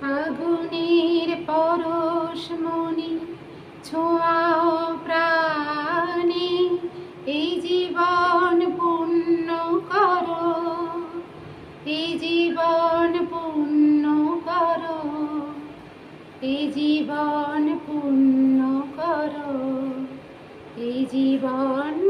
আগুনের পরশমণি ছোঁয়াও প্রাণে, এই জীবন পূর্ণ করো, এই জীবন পূর্ণ করো, এই জীবন পূর্ণ করো, এই জীবন